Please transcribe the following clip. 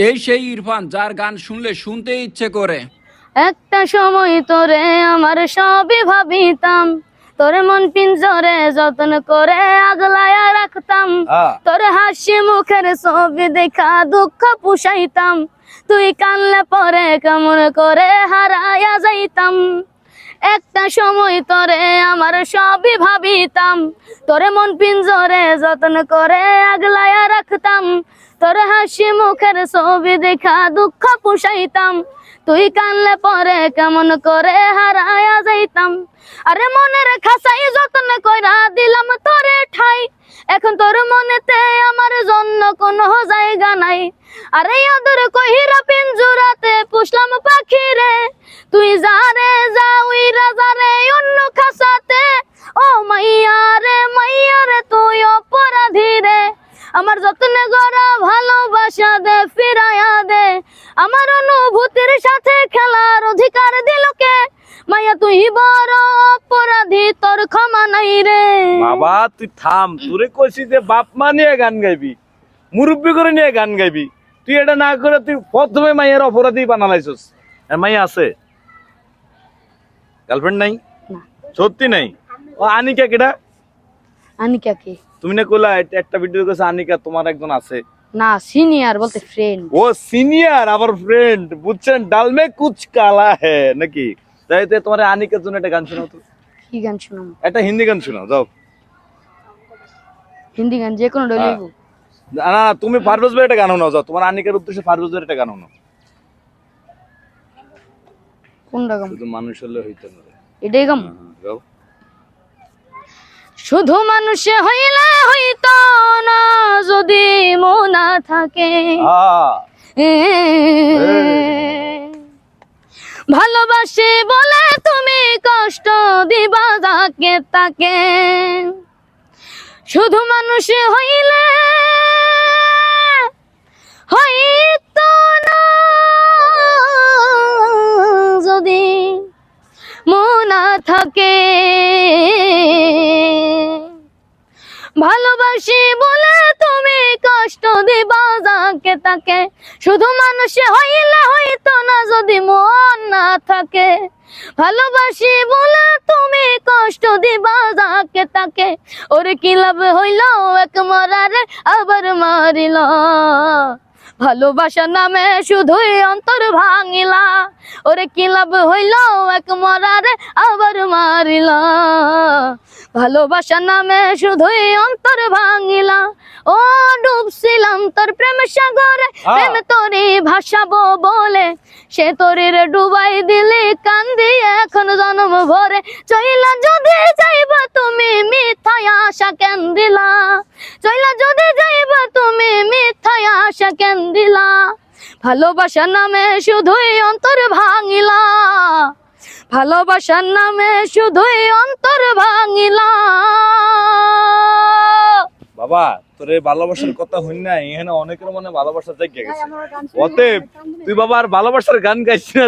এই সেই ইরফান যার গান শুনলে শুনতে ইচ্ছে করে। একটা সময় তোরে আমার সবই ভাবিতাম, তোর মন পিঞ্জরে যত্ন করে আগলায়া রাখতাম। তোর হাসি মুখের ছবি দেখা দুঃখ পুষাইতাম, তুই কানলে পরে কেমন করে হারায়া যাইতাম। একটা সময় তোরে আমার সবই ভাবিতাম, তোরে মন পিঞ্জরে যত্ন করে আগলায়া রাখতাম। তোর হাসি মুখের ছবি দেখা দুঃখ পুষাইতাম, তুই কানলে পরে কেমন করে হারায়া যাইতাম। আরে মনের খাসাই যত্ন কইরা দিলাম তোরে ঠাই, এখন তোর মনেতে আমার জন্য কোনো জায়গা নাই। আরে আদর কহিরা পিঞ্জুরাতে পুষলাম পাখি রে, তুই যারে যা উইরা যারে অন্য খাসাতে। ও মাইয়া রে তুই অপরাধী রে, আমার যত্ন গড়া ভালোবাসা দে ফিরাইয়া দে। আমার অনুভূতির সাথে খেলার অধিকার দিল কে, মাইয়া তুই বড় অপরাধী, তোর ক্ষমা নাই রে। বাবা তুই থাম, তোরে কইছি যে বাপ মা নিয়ে গান গাইবি, মুরব্বি করে নিয়ে গান গাইবি, তুই এটা না করে তুই প্রথমে মাইয়ের অপরাধী বানালাইছস। আর মাইয়া আছে? গার্লফ্রেন্ড নাই? সত্যি নাই? ও আনিকা কেডা? আনিকা কে? তুমি না কইলা একটা ভিডিও কইছ আনিকা তোমার একজন আছে? না, সিনিয়র বলতে ফ্রেন্ড। ও সিনিয়র আবার ফ্রেন্ড, বুঝছেন? ডাল মে কুছ কালা হ্যায় নাকি? তাই তো তোমার আনিকার জন্য একটা গান শোনাও তো। কি গান শোনাম? একটা হিন্দি গান শোনাও যাও। হিন্দি গান যে কোনো ডলিব? না না, তুমি ফাররোজ ভাই একটা গান শোনাও যাও, তোমার আনিকার উদ্দেশ্যে ফাররোজ ভাই একটা গান শোনাও। কোনটা গাম? শুধু মানুষ হলে হইতো না। এটাই গাম? যাও। শুধু মানুষে হইলে হইতো না যদি মন না থাকে, ভালোবাসি বলে তুমি কষ্ট দিবা যাকে তাকে। শুধু মানুষে হইলে হইতো না যদি মন না থাকে, ভালোবাসি বলে তুমি কষ্ট দিবা যাকে তাকে। শুধু মানুষে হইলে হইতো না যদি মন না থাকে, ভালোবাসি বলে তুমি কষ্ট দিবা যাকে তাকে। ওরে কি লাভ হইল এক মরারে আবার মারিল, ভালোবাসার নামে শুধুই অন্তর ভাঙিলা। ওরে কি লাভ হইল এক মরারে আবার মারিলা, ভালোবাসার নামে শুধুই অন্তর ভাঙিলা। ও ডুবছিলাম তোর প্রেম সাগরে, প্রেম তোরে ভাসাবো বলে, সে তোরে ডুবাই দিলি কান্দি এখন জন্ম ভরে। চইলা যদি যাইবা তুমি মিথ্যায় আশা কেন দিলা, চইলা যদি যাইবা তুমি মিথ্যায় আশা কেন দিলা। ভালোবাসার নামে শুধুই অন্তর ভাঙিলা, ভালোবাসার নামে শুধুই অন্তর ভাঙিলা। বাবা তোর এই ভালোবাসার কথা হই না, এখানে অনেকের মনে ভালোবাসা জায়গা গেছে। অতএব তুই বাবা আর ভালোবাসার গান গাইছিস না।